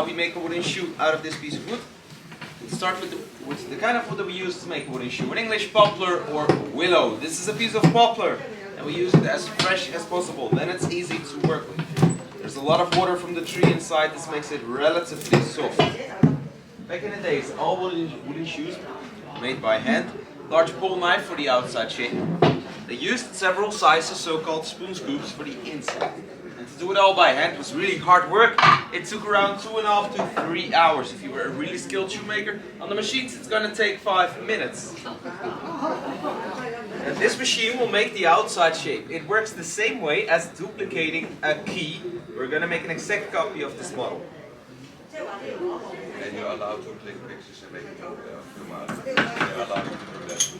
we make a wooden shoe out of this piece of wood. Let's start with the kind of wood that we use to make a wooden shoe. In English, poplar or willow. This is a piece of poplar, and we use it as fresh as possible. Then it's easy to work with. There's a lot of water from the tree inside. This makes it relatively soft. Back in the days, all wooden shoes made by hand. Large pull knife for the outside shape. They used several sizes, so-called spoon scoops, for the inside. And to do it all by hand was really hard work. It took around 2.5 to 3 hours. If you were a really skilled shoemaker, on the machines it's going to take 5 minutes. And this machine will make the outside shape. It works the same way as duplicating a key. We're going to make an exact copy of this model. And you're allowed to take pictures and make it look You're allowed to do that.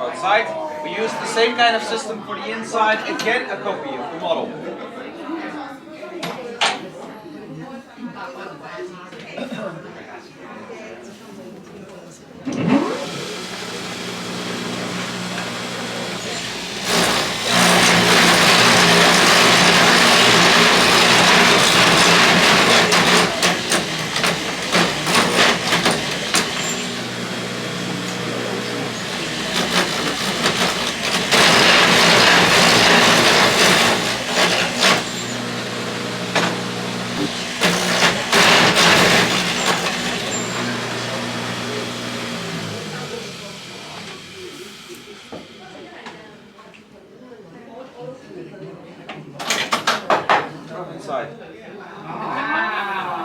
Outside, we use the same kind of system for the inside, again a copy of the model.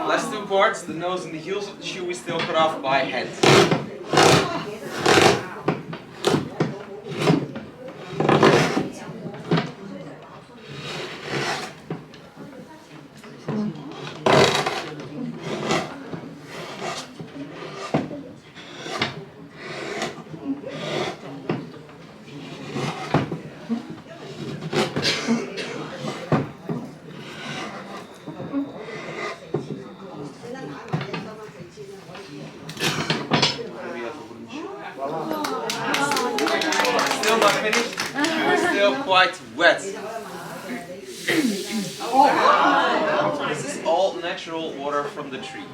Last two parts, the nose and the heels of the shoe, we still cut off by hand. Still not finished. We're still quite wet. This is all natural water from the tree.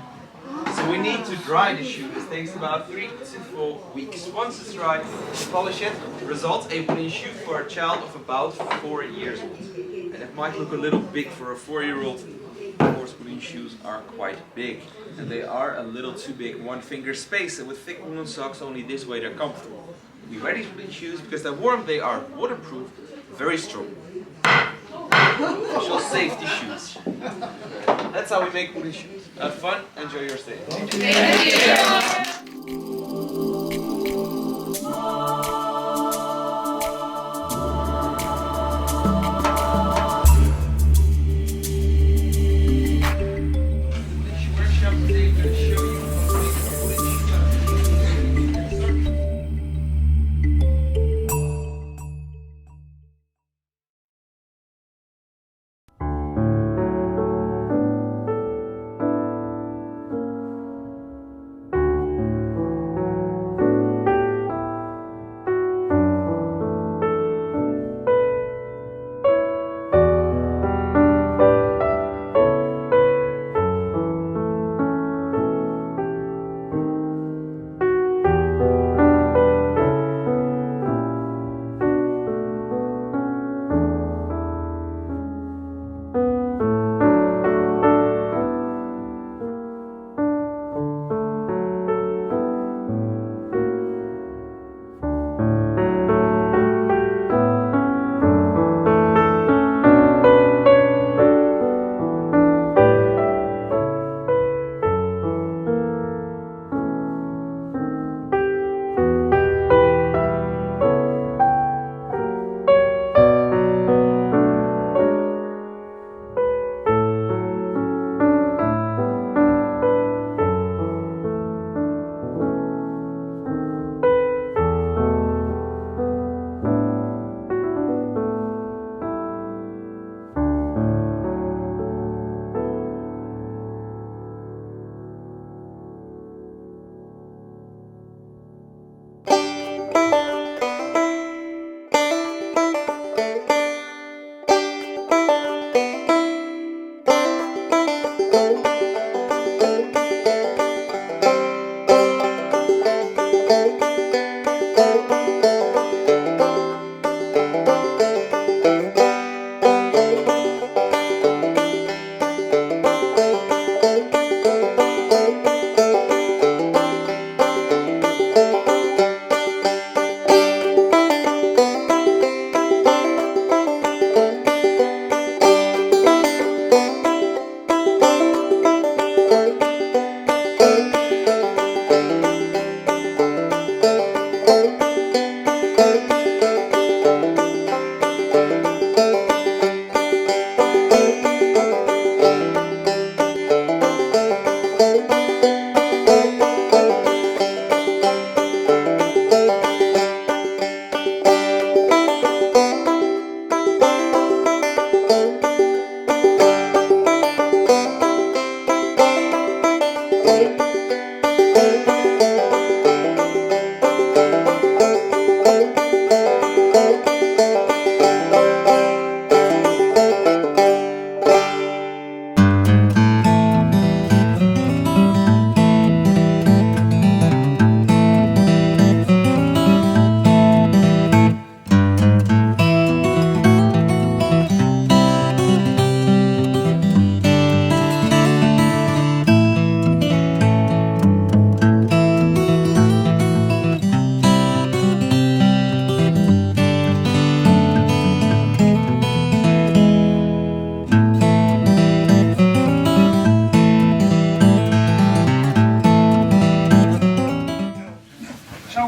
So we need to dry the shoe. This takes about 3 to 4 weeks. Once it's dry, we polish it. Results a wooden shoe for a child of about 4 years old. And it might look a little big for a 4-year-old, of course wooden shoes are quite big. And they are a little too big, one finger space. And with thick woolen socks, only this way they're comfortable. We wear these wooden shoes because they're warm, they are waterproof, very strong. Official safety shoes. That's how we make wooden shoes. Have fun, enjoy your stay. Thank you.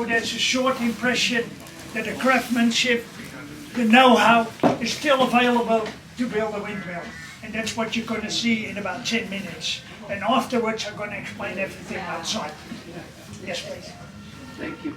That's a short impression that the craftsmanship, the know-how is still available to build a windmill. And that's what you're going to see in about 10 minutes. And afterwards I'm going to explain everything outside. Yes, please. Thank you.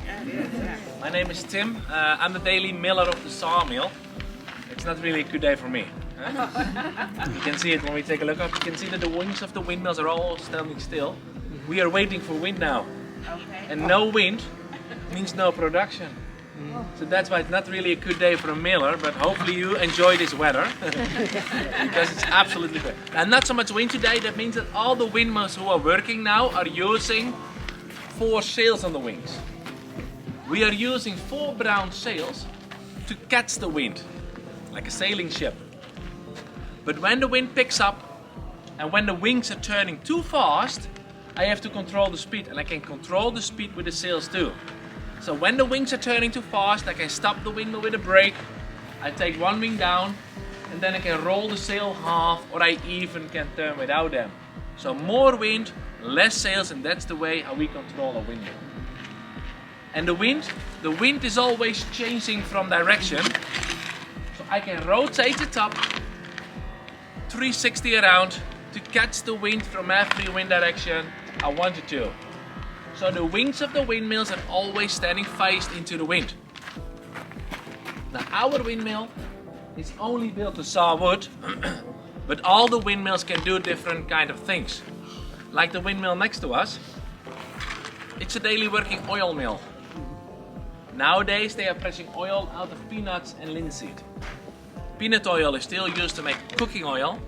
Yeah? My name is Tim. I'm the daily miller of the sawmill. It's not really a good day for me. Huh? You can see it when we take a look up. You can see that the wings of the windmills are all standing still. We are waiting for wind now. And no wind means no production. So that's why it's not really a good day for a miller, but hopefully you enjoy this weather because it's absolutely great. And not so much wind today, that means that all the windmills who are working now are using 4 sails on the wings. We are using 4 brown sails to catch the wind, like a sailing ship. But when the wind picks up and when the wings are turning too fast, I have to control the speed, and I can control the speed with the sails too. So when the wings are turning too fast, I can stop the windmill with a brake. I take one wing down and then I can roll the sail half, or I even can turn without them. So more wind, less sails, and that's the way how we control a windmill. And the wind is always changing from direction. So I can rotate the top 360 around to catch the wind from every wind direction I want it to. So the wings of the windmills are always standing faced into the wind. Now our windmill is only built to saw wood, but all the windmills can do different kind of things. Like the windmill next to us, it's a daily working oil mill. Nowadays they are pressing oil out of peanuts and linseed. Peanut oil is still used to make cooking oil,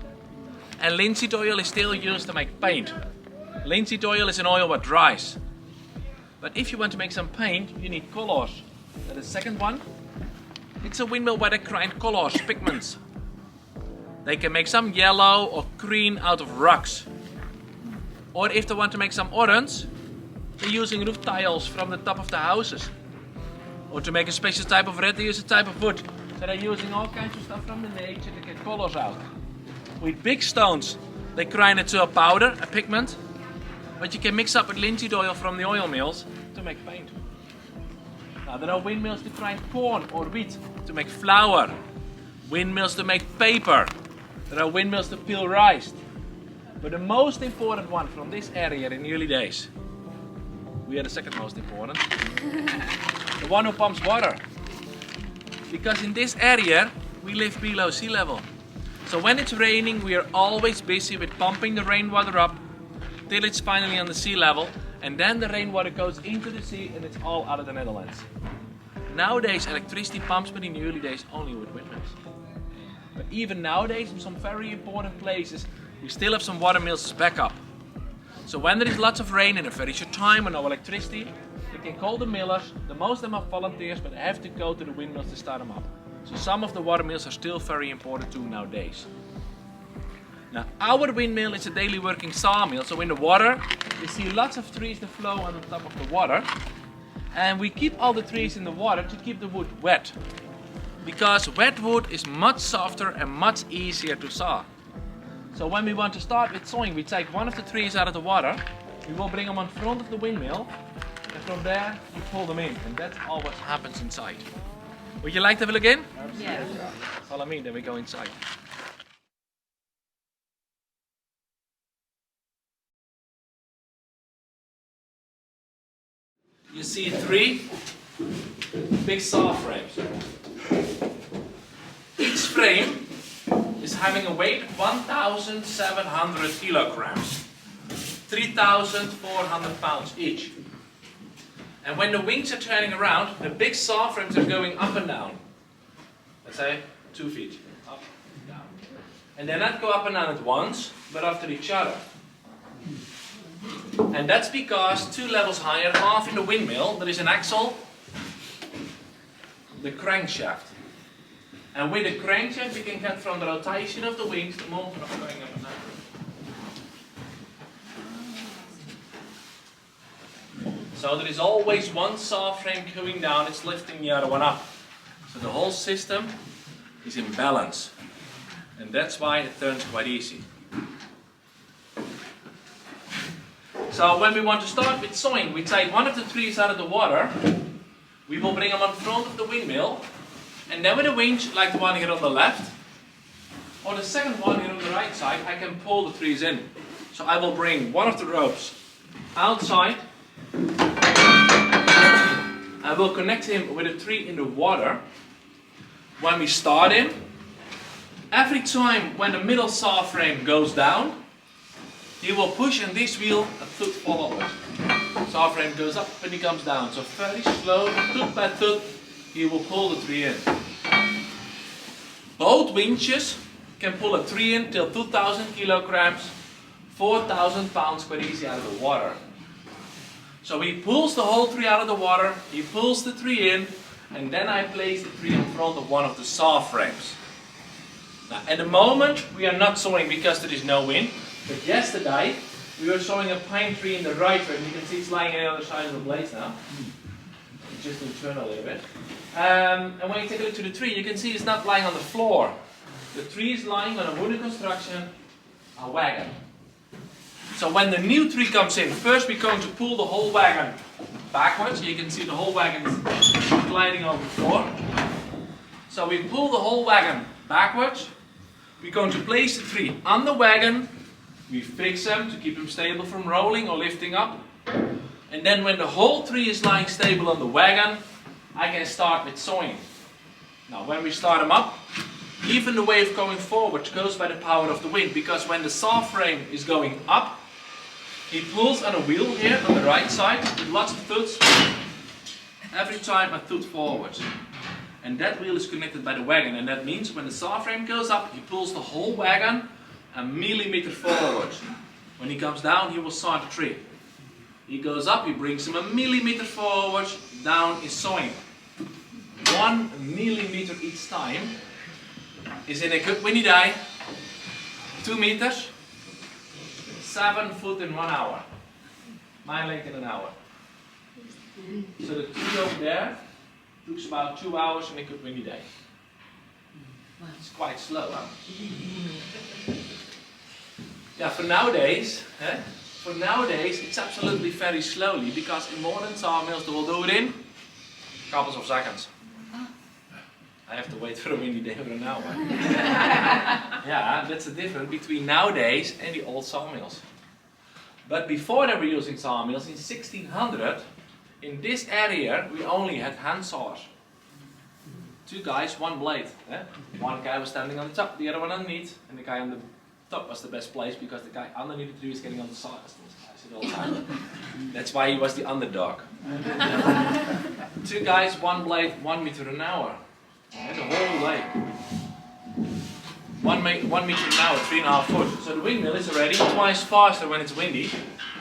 and linseed oil is still used to make paint. Linseed oil is an oil that dries. But if you want to make some paint, you need colors. And the second one, it's a windmill where they grind colors, pigments. They can make some yellow or green out of rocks. Or if they want to make some orange, they're using roof tiles from the top of the houses. Or to make a special type of red, they use a type of wood. So they're using all kinds of stuff from the nature to get colors out. With big stones, they grind it to a powder, a pigment. But you can mix up with linseed oil from the oil mills to make paint. Now there are windmills to grind corn or wheat to make flour. Windmills to make paper. There are windmills to peel rice. But the most important one from this area in the early days, we are the second most important, the one who pumps water. Because in this area we live below sea level. So when it's raining, we are always busy with pumping the rainwater up till it's finally on the sea level, and then the rainwater goes into the sea and it's all out of the Netherlands. Nowadays electricity pumps, but in the early days only with windmills. But even nowadays in some very important places we still have some water mills as backup. So when there is lots of rain in a very short time and no electricity, you can call the millers. The most of them are volunteers, but they have to go to the windmills to start them up. So some of the water mills are still very important too nowadays. Now our windmill is a daily working sawmill, so in the water you see lots of trees that flow on the top of the water, and we keep all the trees in the water to keep the wood wet, because wet wood is much softer and much easier to saw. So when we want to start with sawing, we take one of the trees out of the water, we will bring them on front of the windmill, and from there we pull them in, and that's all what happens inside. Would you like to have a look in? Yes. Follow me, then we go inside. You see 3 big saw frames. Each frame is having a weight of 1,700 kilograms, 3,400 pounds each. And when the wings are turning around, the big saw frames are going up and down. Let's say 2 feet, up, down. And they not go up and down at once, but after each other. And that's because 2 levels higher, half in the windmill, there is an axle, the crankshaft. And with the crankshaft you can get from the rotation of the wings the movement of going up and down. So there is always one saw frame going down, it's lifting the other one up. So the whole system is in balance. And that's why it turns quite easy. So when we want to start with sawing, we take one of the trees out of the water, we will bring them on front of the windmill, and then with a winch like the one here on the left, or the second one here on the right side, I can pull the trees in. So I will bring one of the ropes outside, I will connect him with a tree in the water. When we start him, every time when the middle saw frame goes down, he will push in this wheel a foot forward. Saw frame goes up and he comes down. So very slow, foot by foot, he will pull the tree in. Both winches can pull a tree in till 2,000 kilograms, 4,000 pounds quite easy out of the water. So he pulls the whole tree out of the water, he pulls the tree in, and then I place the tree in front of one of the saw frames. Now, at the moment we are not sawing because there is no wind, but yesterday we were sawing a pine tree in the right frame. You can see it's lying on the other side of the blades now. Just to turn a little bit. And when you take a look to the tree, you can see it's not lying on the floor. The tree is lying on a wooden construction, a wagon. So when the new tree comes in, first we're going to pull the whole wagon backwards. You can see the whole wagon is gliding over the floor. So we pull the whole wagon backwards. We're going to place the tree on the wagon. We fix them to keep them stable from rolling or lifting up. And then when the whole tree is lying stable on the wagon, I can start with sawing. Now when we start them up, even the wave going forward goes by the power of the wind, because when the saw frame is going up, he pulls on a wheel here on the right side with lots of thoots. Every time a foot forward. And that wheel is connected by the wagon, and that means when the saw frame goes up, he pulls the whole wagon a millimeter forward. When he comes down, he will saw the tree. He goes up, he brings him a millimeter forward, down is sawing. 1 millimeter each time is in a good windy day, 2 meters, 7 foot in 1 hour. Mile length in an hour. So the tree over there took about 2 hours in a good windy day. It's quite slow, huh? Yeah, for nowadays, it's absolutely very slowly, because in modern sawmills they will do it in couples of seconds. I have to wait for a windy day for an hour. Yeah, that's the difference between nowadays and the old sawmills. But before they were using sawmills, in 1600, in this area we only had hand saws. 2 guys, 1 blade. One guy was standing on the top, the other one underneath, and the guy on the top was the best place because the guy underneath the tree was getting on the saw. I said all the time. That's why he was the underdog. 2 guys, 1 blade, 1 meter an hour. And the whole day. 1 meter an hour, 3.5 foot. So the windmill is already twice faster when it's windy.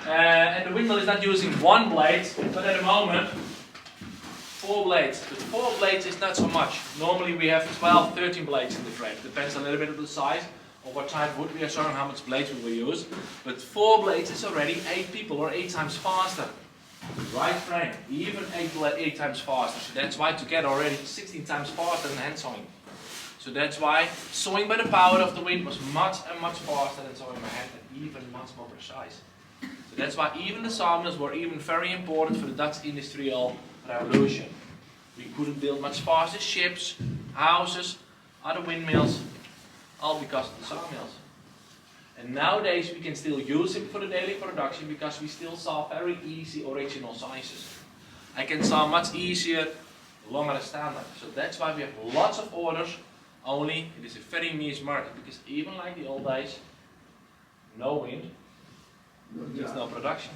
And the windmill is not using 1 blade, but at the moment 4 blades. But 4 blades is not so much. Normally we have 12, 13 blades in the frame. Depends a little bit on the size or what type of wood we are showing, how much blades we will use. But 4 blades is already 8 people or 8 times faster. Right frame, even 8 times faster. So that's why together already 16 times faster than hand sawing. So that's why sawing by the power of the wind was much and much faster than sawing by hand, and even much more precise. So that's why even the sawmills were even very important for the Dutch industrial revolution. We couldn't build much faster ships, houses, other windmills, all because of the sawmills. And nowadays we can still use it for the daily production because we still saw very easy original sizes. I can saw much easier, longer standard. So that's why we have lots of orders, only it is a very niche market, because even like the old days, no wind, there's no production.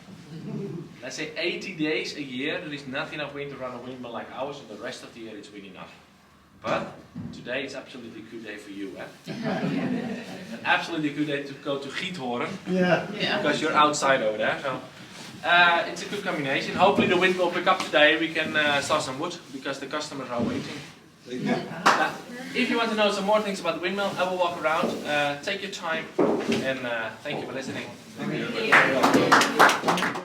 Let's say 80 days a year, there is not enough wind to run a windmill like ours, and the rest of the year it's wind enough. But today it's absolutely a good day for you, eh? An absolutely good day to go to Giethoorn, because you're outside over there. So it's a good combination. Hopefully the wind will pick up today. We can saw some wood because the customers are waiting. If you want to know some more things about the windmill, I will walk around. Take your time, and thank you for listening. Thank you.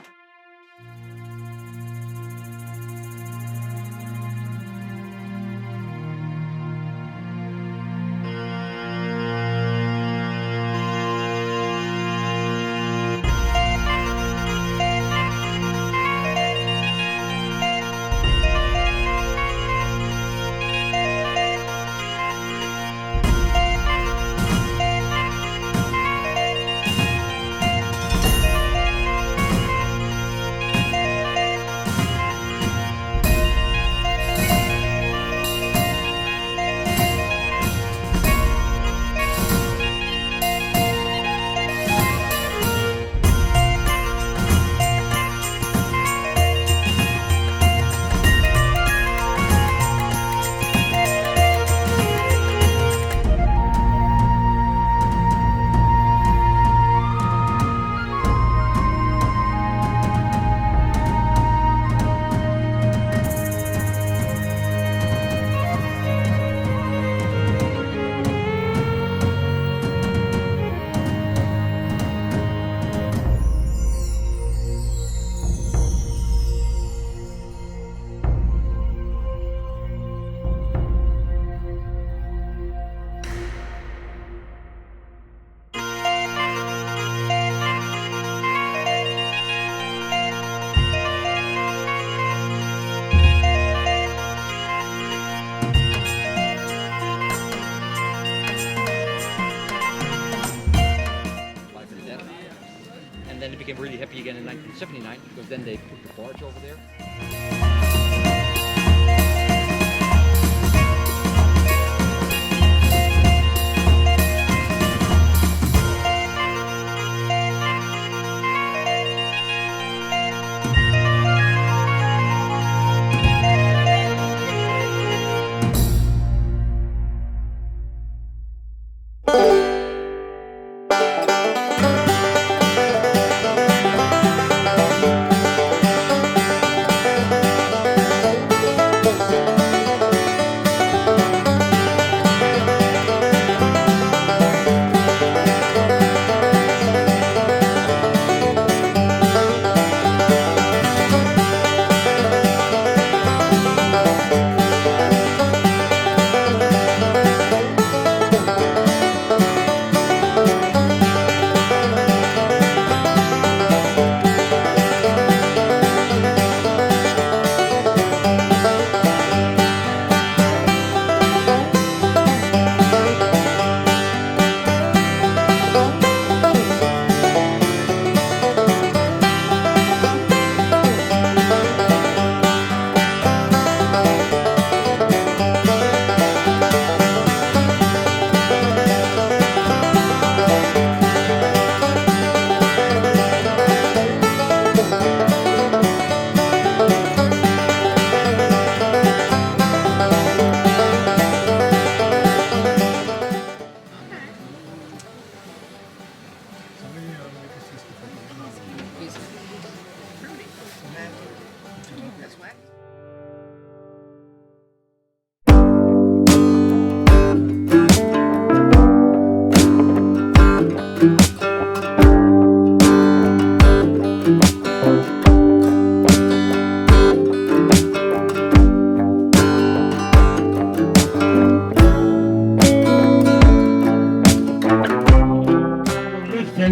because then they put the barge over there.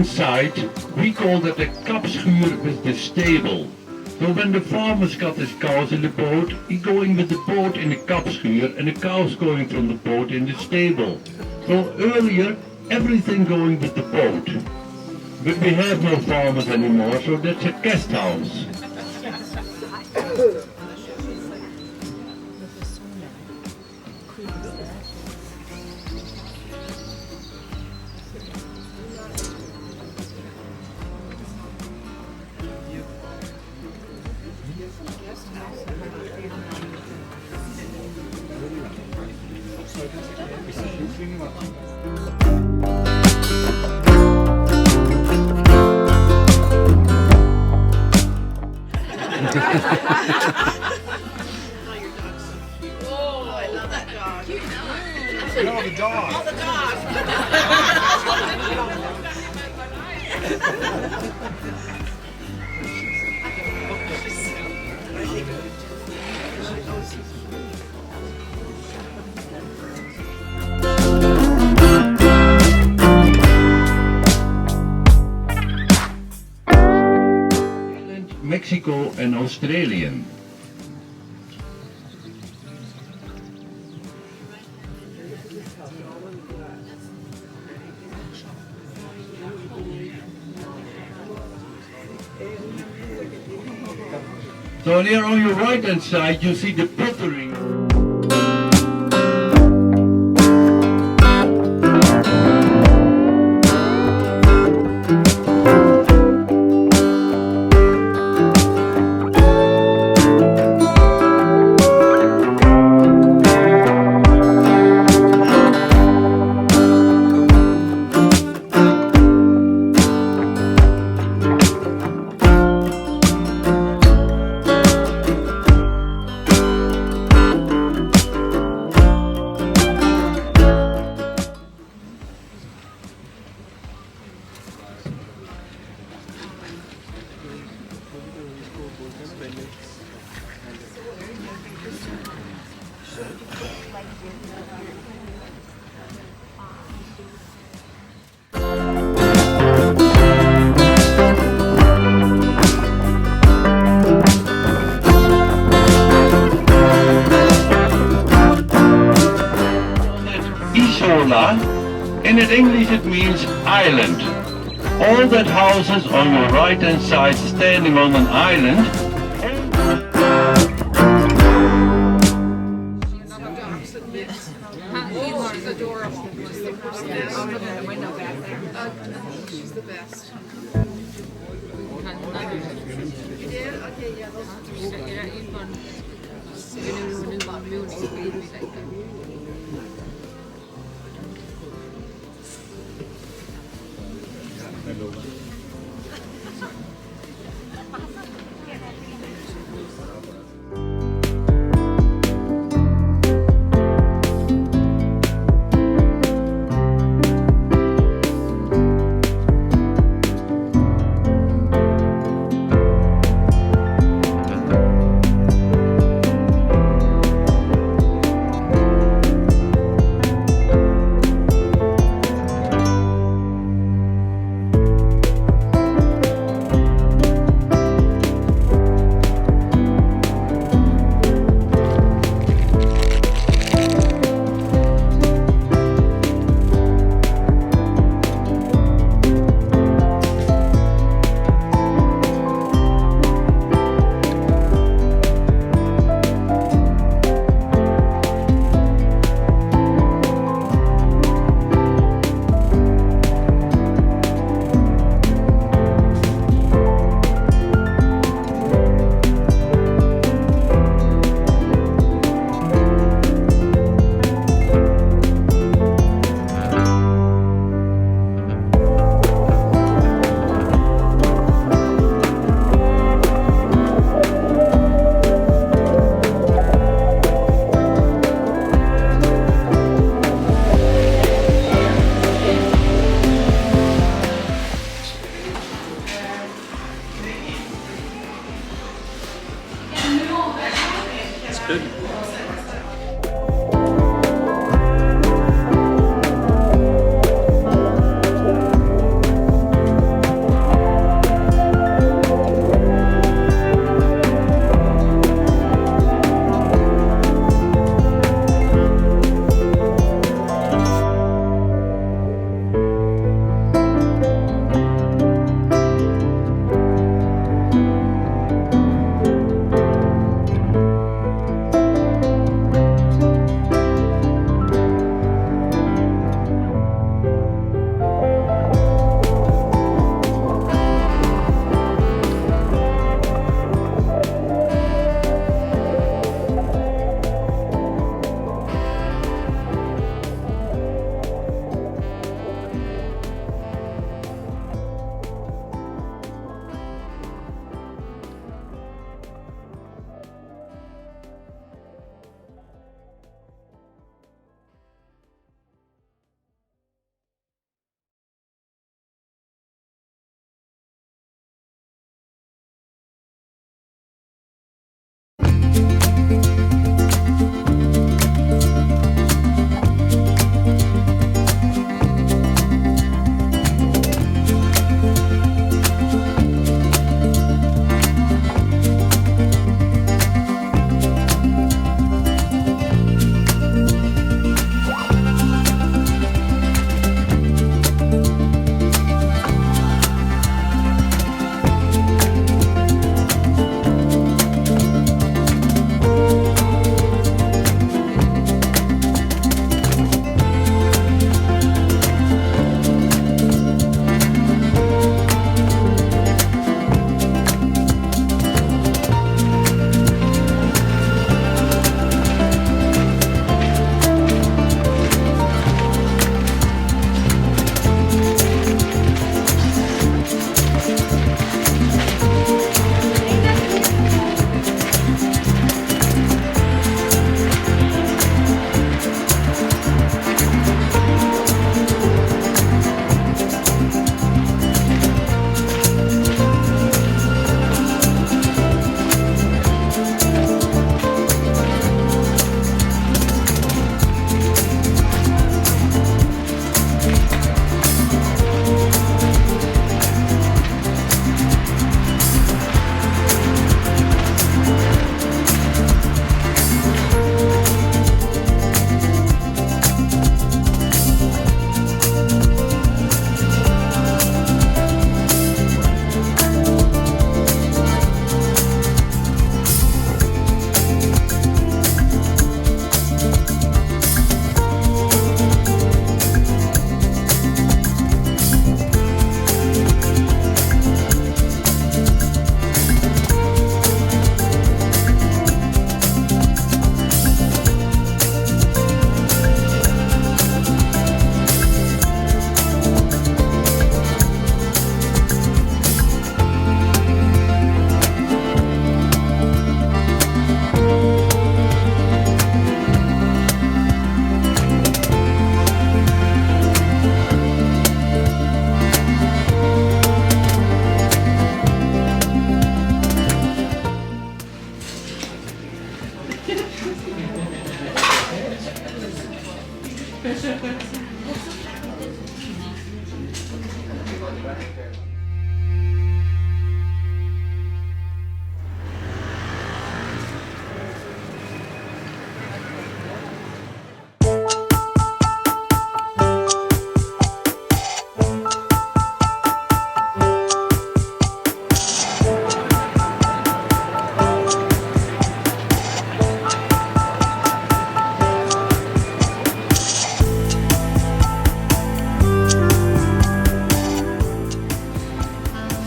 Side, we call that the kapschuur with the stable. So when the farmer's got his cows in the boat, he going with the boat in the kapschuur and the cows going from the boat in the stable. So earlier, everything going with the boat. But we have no farmers anymore, so that's a guest house. Oh, I love that dog. Cute dog. No, the dog. Oh, the dog. Mexico and Australian. So here on your right hand side you see the pottery. In English it means island. All that houses on your right hand side standing on an island. She's adorable. She's the person that's over the window back there. She's the best. You did? Okay, yeah, those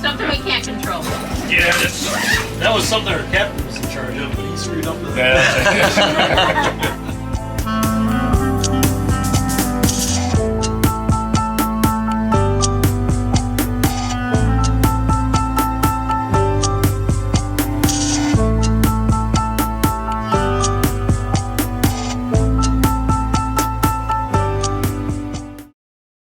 Something we can't control. Yeah, that was something our captain was in charge of, but he screwed up with that.